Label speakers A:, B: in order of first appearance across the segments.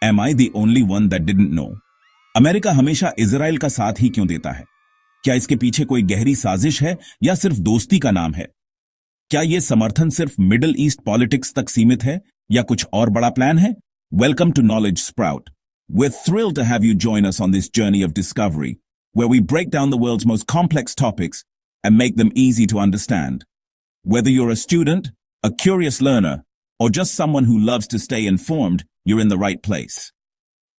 A: Am I the only one that didn't know? America हमेशा Israel का साथ ही क्यों देता है? क्या इसके पीछे कोई गहरी साजिश है या सिर्फ दोस्ती का नाम है? क्या यह समर्थन सिर्फ मिडिल ईस्ट पॉलिटिक्स तक सीमित है या कुछ और बड़ा प्लान है? Welcome to Knowledge Sprout. We're thrilled to have you join us on this journey of discovery, where we break down the world's most complex topics and make them easy to understand. Whether you're a student, a curious learner, or just someone who loves to stay informed, you're in the right place.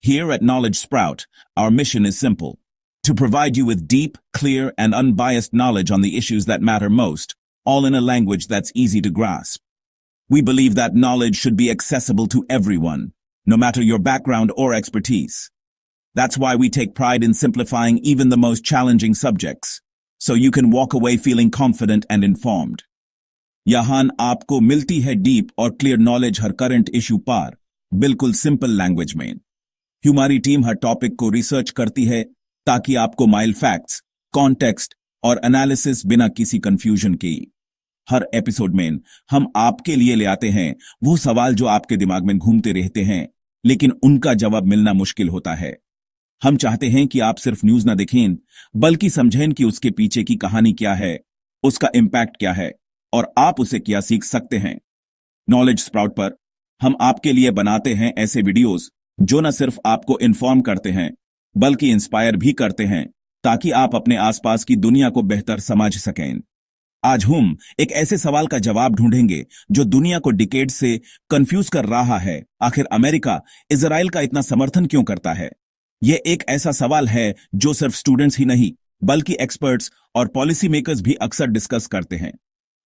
A: Here at Knowledge Sprout, our mission is simple: to provide you with deep, clear, and unbiased knowledge on the issues that matter most, all in a language that's easy to grasp. We believe that knowledge should be accessible to everyone, no matter your background or expertise. That's why we take pride in simplifying even the most challenging subjects, so you can walk away feeling confident and informed. यहाँ आपको मिलती है deep और clear knowledge हर current issue पार, बिल्कुल simple language में. हमारी team हर topic को research करती है ताकि आपको माइल फैक्ट्स, कॉन्टेक्स्ट और एनालिसिस बिना किसी कंफ्यूजन के. हर एपिसोड में हम आपके लिए ले आते हैं वो सवाल जो आपके दिमाग में घूमते रहते हैं, लेकिन उनका जवाब मिलना मुश्किल होता है. हम चाहते हैं कि आप सिर्फ न्यूज ना देखें, बल्कि समझें कि उसके पीछे की कहानी क्या है, उसका इम्पैक्ट क्या है और आप उसे क्या सीख सकते हैं. नॉलेज स्प्राउट पर हम आपके लिए बनाते हैं ऐसे वीडियोस जो न सिर्फ आपको इन्फॉर्म करते हैं, बल्कि इंस्पायर भी करते हैं, ताकि आप अपने आसपास की दुनिया को बेहतर समझ सकें. आज हम एक ऐसे सवाल का जवाब ढूंढेंगे जो दुनिया को डिकेड से कंफ्यूज कर रहा है. आखिर अमेरिका इजराइल का इतना समर्थन क्यों करता है? यह एक ऐसा सवाल है जो सिर्फ स्टूडेंट्स ही नहीं, बल्कि एक्सपर्ट्स और पॉलिसी मेकर्स भी अक्सर डिस्कस करते हैं.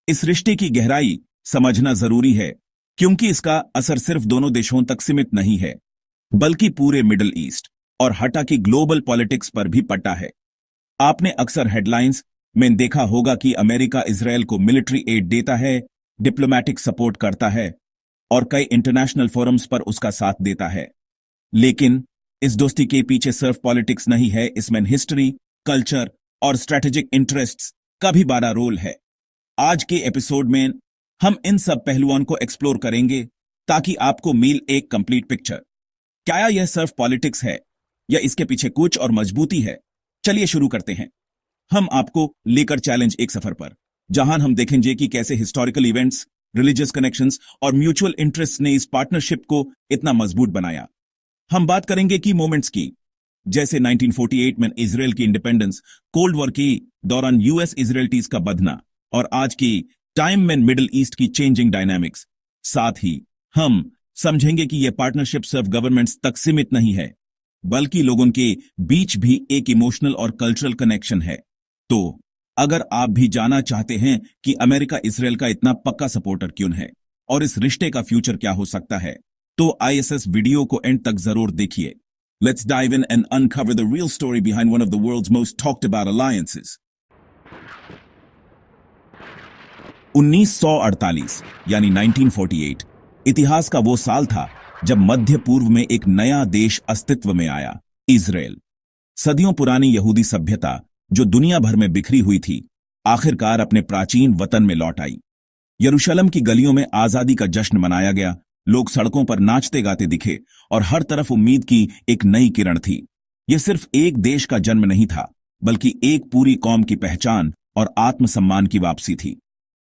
A: इस रिश्ते की गहराई समझना जरूरी है, क्योंकि इसका असर सिर्फ दोनों देशों तक सीमित नहीं है, बल्कि पूरे मिडिल ईस्ट और हटा की ग्लोबल पॉलिटिक्स पर भी पड़ता है. आपने अक्सर हेडलाइंस में देखा होगा कि अमेरिका इजराइल को मिलिट्री एड देता है, डिप्लोमैटिक सपोर्ट करता है और कई इंटरनेशनल फोरम्स पर उसका साथ देता है. लेकिन इस दोस्ती के पीछे सिर्फ पॉलिटिक्स नहीं है, इसमें हिस्ट्री, कल्चर और स्ट्रेटेजिक इंटरेस्ट्स का भी बड़ा रोल है. आज के एपिसोड में हम इन सब पहलुओं को एक्सप्लोर करेंगे ताकि आपको मिल एक कंप्लीट पिक्चर. क्या यह सिर्फ पॉलिटिक्स है या इसके पीछे कुछ और मजबूती है? चलिए शुरू करते हैं. हम आपको लेकर चैलेंज एक सफर पर, जहां हम देखेंगे कि कैसे हिस्टोरिकल इवेंट्स, रिलीजियस कनेक्शंस और म्यूचुअल इंटरेस्ट ने इस पार्टनरशिप को इतना मजबूत बनाया. हम बात करेंगे की मोमेंट्स की, जैसे 1948 में इजराइल की इंडिपेंडेंस, कोल्ड वॉर के दौरान यूएस इजराइलिटीज का बंधना और आज की टाइम में मिडिल ईस्ट की चेंजिंग डायनामिक्स. साथ ही हम समझेंगे कि यह पार्टनरशिप सिर्फ गवर्नमेंट्स तक सीमित नहीं है, बल्कि लोगों के बीच भी एक इमोशनल और कल्चरल कनेक्शन है. तो अगर आप भी जानना चाहते हैं कि अमेरिका इजराइल का इतना पक्का सपोर्टर क्यों है और इस रिश्ते का फ्यूचर क्या हो सकता है, तो आईएसएस वीडियो को एंड तक जरूर देखिए. Let's dive in and uncover the real story behind one of the world's most talked about alliances. 1948 यानी 1948 इतिहास का वो साल था जब मध्य पूर्व में एक नया देश अस्तित्व में आया, इजराइल. सदियों पुरानी यहूदी सभ्यता जो दुनिया भर में बिखरी हुई थी, आखिरकार अपने प्राचीन वतन में लौट आई. यरूशलेम की गलियों में आजादी का जश्न मनाया गया, लोग सड़कों पर नाचते गाते दिखे और हर तरफ उम्मीद की एक नई किरण थी. यह सिर्फ एक देश का जन्म नहीं था, बल्कि एक पूरी कौम की पहचान और आत्मसम्मान की वापसी थी.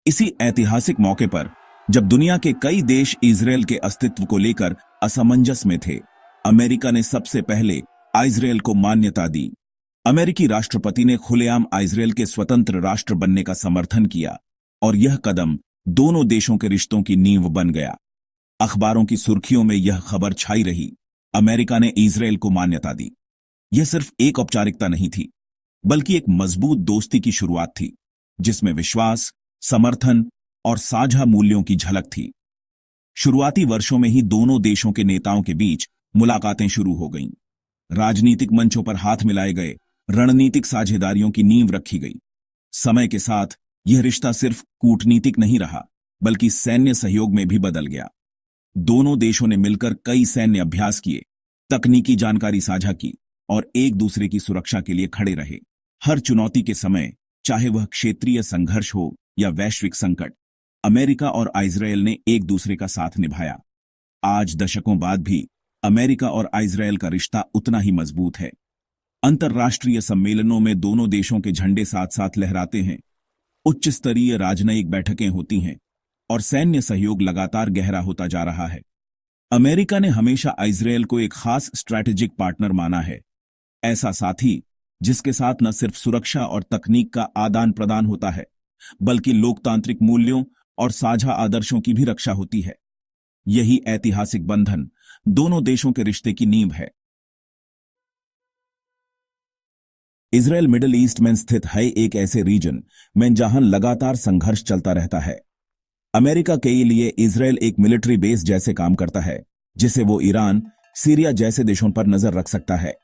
A: इसी ऐतिहासिक मौके पर जब दुनिया के कई देश इजराइल के अस्तित्व को लेकर असमंजस में थे, अमेरिका ने सबसे पहले इजराइल को मान्यता दी. अमेरिकी राष्ट्रपति ने खुलेआम इजराइल के स्वतंत्र राष्ट्र बनने का समर्थन किया और यह कदम दोनों देशों के रिश्तों की नींव बन गया. अखबारों की सुर्खियों में यह खबर छाई रही, अमेरिका ने इजराइल को मान्यता दी. यह सिर्फ एक औपचारिकता नहीं थी, बल्कि एक मजबूत दोस्ती की शुरुआत थी, जिसमें विश्वास, समर्थन और साझा मूल्यों की झलक थी. शुरुआती वर्षों में ही दोनों देशों के नेताओं के बीच मुलाकातें शुरू हो गईं. राजनीतिक मंचों पर हाथ मिलाए गए, रणनीतिक साझेदारियों की नींव रखी गई. समय के साथ यह रिश्ता सिर्फ कूटनीतिक नहीं रहा, बल्कि सैन्य सहयोग में भी बदल गया. दोनों देशों ने मिलकर कई सैन्य अभ्यास किए, तकनीकी जानकारी साझा की और एक दूसरे की सुरक्षा के लिए खड़े रहे. हर चुनौती के समय, चाहे वह क्षेत्रीय संघर्ष हो या वैश्विक संकट, अमेरिका और इजराइल ने एक दूसरे का साथ निभाया. आज दशकों बाद भी अमेरिका और इजराइल का रिश्ता उतना ही मजबूत है। अंतर्राष्ट्रीय सम्मेलनों में दोनों देशों के झंडे साथ साथ लहराते हैं, उच्च स्तरीय राजनयिक बैठकें होती हैं और सैन्य सहयोग लगातार गहरा होता जा रहा है। अमेरिका ने हमेशा इजराइल को एक खास स्ट्रैटेजिक पार्टनर माना है, ऐसा साथी जिसके साथ न सिर्फ सुरक्षा और तकनीक का आदान प्रदान होता है, बल्कि लोकतांत्रिक मूल्यों और साझा आदर्शों की भी रक्षा होती है। यही ऐतिहासिक बंधन दोनों देशों के रिश्ते की नींव है। इजराइल मिडिल ईस्ट में स्थित है एक ऐसे रीजन में जहां लगातार संघर्ष चलता रहता है। अमेरिका के लिए इजराइल एक मिलिट्री बेस जैसे काम करता है, जिसे वो ईरान, सीरिया जैसे देशों पर नजर रख सकता है।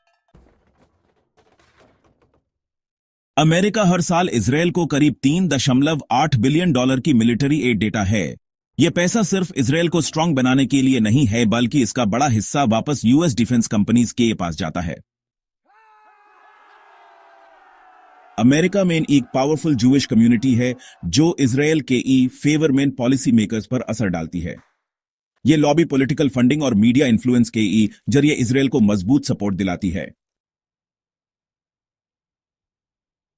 A: अमेरिका हर साल इजराइल को करीब $3.8 बिलियन की मिलिट्री एड देता है। यह पैसा सिर्फ इजराइल को स्ट्रांग बनाने के लिए नहीं है, बल्कि इसका बड़ा हिस्सा वापस यूएस डिफेंस कंपनीज के पास जाता है। अमेरिका में एक पावरफुल जूइश कम्युनिटी है जो इजराइल के फेवर में पॉलिसी मेकर्स पर असर डालती है। यह लॉबी, पॉलिटिकल फंडिंग और मीडिया इन्फ्लुएंस के जरिए इजराइल को मजबूत सपोर्ट दिलाती है।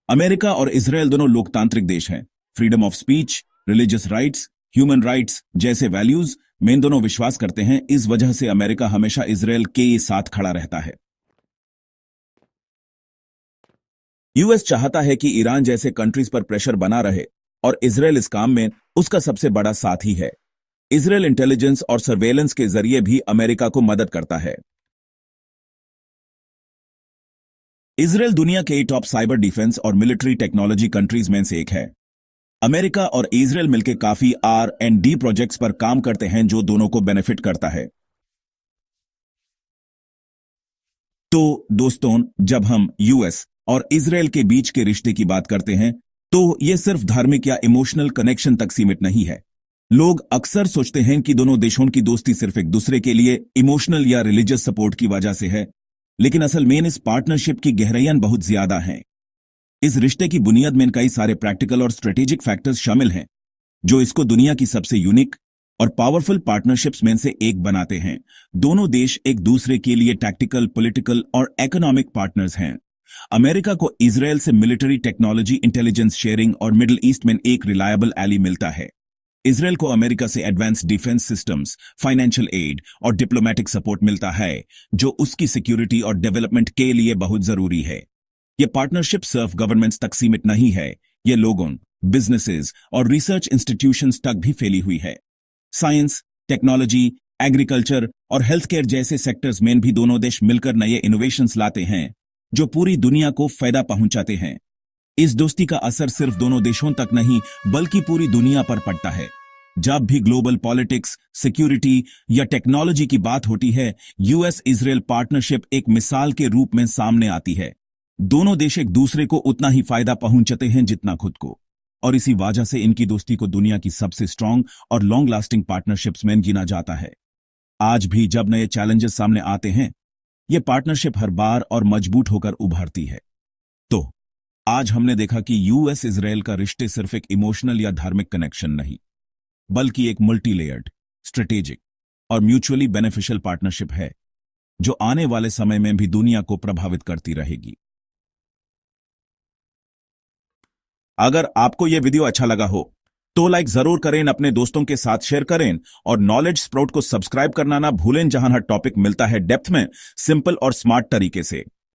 A: अमेरिका और इजराइल दोनों लोकतांत्रिक देश हैं। Freedom of speech, religious rights, human rights जैसे वैल्यूज में दोनों विश्वास करते हैं। इस वजह से अमेरिका हमेशा इजराइल के साथ खड़ा रहता है। यूएस चाहता है कि ईरान जैसे कंट्रीज पर प्रेशर बना रहे और इजराइल इस काम में उसका सबसे बड़ा साथी है। इजराइल इंटेलिजेंस और सर्वेलेंस के जरिए भी अमेरिका को मदद करता है। इजराइल दुनिया के टॉप साइबर डिफेंस और मिलिट्री टेक्नोलॉजी कंट्रीज में से एक है। अमेरिका और इजराइल मिलकर काफी R&D प्रोजेक्ट्स पर काम करते हैं जो दोनों को बेनिफिट करता है। तो दोस्तों, जब हम यूएस और इजराइल के बीच के रिश्ते की बात करते हैं तो यह सिर्फ धार्मिक या इमोशनल कनेक्शन तक सीमित नहीं है। लोग अक्सर सोचते हैं कि दोनों देशों की दोस्ती सिर्फ एक दूसरे के लिए इमोशनल या रिलीजियस सपोर्ट की वजह से है, लेकिन असल में इस पार्टनरशिप की गहराइयां बहुत ज्यादा हैं। इस रिश्ते की बुनियाद में कई सारे प्रैक्टिकल और स्ट्रेटेजिक फैक्टर्स शामिल हैं जो इसको दुनिया की सबसे यूनिक और पावरफुल पार्टनरशिप्स में से एक बनाते हैं। दोनों देश एक दूसरे के लिए टैक्टिकल, पॉलिटिकल और इकोनॉमिक पार्टनर्स हैं। अमेरिका को इजराइल से मिलिट्री टेक्नोलॉजी, इंटेलिजेंस शेयरिंग और मिडिल ईस्ट में एक रिलायबल एली मिलता है। इजराइल को अमेरिका से advance defence systems, financial aid और डिप्लोमेटिक सपोर्ट मिलता है जो उसकी सिक्योरिटी और डेवलपमेंट के लिए बहुत जरूरी है। यह पार्टनरशिप सिर्फ गवर्नमेंट्स तक सीमित नहीं है, यह लोगों, बिजनेसेस और रिसर्च इंस्टीट्यूशंस तक भी फैली हुई है। साइंस, टेक्नोलॉजी, एग्रीकल्चर और हेल्थ केयर जैसे सेक्टर्स में भी दोनों देश मिलकर नए इनोवेशंस लाते हैं जो पूरी दुनिया को फायदा पहुंचाते हैं। इस दोस्ती का असर सिर्फ दोनों देशों तक नहीं बल्कि पूरी दुनिया पर पड़ता है। जब भी ग्लोबल पॉलिटिक्स, सिक्योरिटी या टेक्नोलॉजी की बात होती है, यूएस इजराइल पार्टनरशिप एक मिसाल के रूप में सामने आती है। दोनों देश एक दूसरे को उतना ही फायदा पहुंचाते हैं जितना खुद को, और इसी वजह से इनकी दोस्ती को दुनिया की सबसे स्ट्रांग और लॉन्ग लास्टिंग पार्टनरशिप्स में गिना जाता है। आज भी जब नए चैलेंजेस सामने आते हैं, यह पार्टनरशिप हर बार और मजबूत होकर उभरती है। तो आज हमने देखा कि यूएस इजराइल का रिश्ते सिर्फ एक इमोशनल या धार्मिक कनेक्शन नहीं, बल्कि एक मल्टी लेयर्ड, स्ट्रेटेजिक और म्यूचुअली बेनिफिशियल पार्टनरशिप है जो आने वाले समय में भी दुनिया को प्रभावित करती रहेगी। अगर आपको यह वीडियो अच्छा लगा हो तो लाइक जरूर करें, अपने दोस्तों के साथ शेयर करें और नॉलेज स्प्राउट को सब्सक्राइब करना ना भूलें, जहां हर टॉपिक मिलता है डेप्थ में, सिंपल और स्मार्ट तरीके से।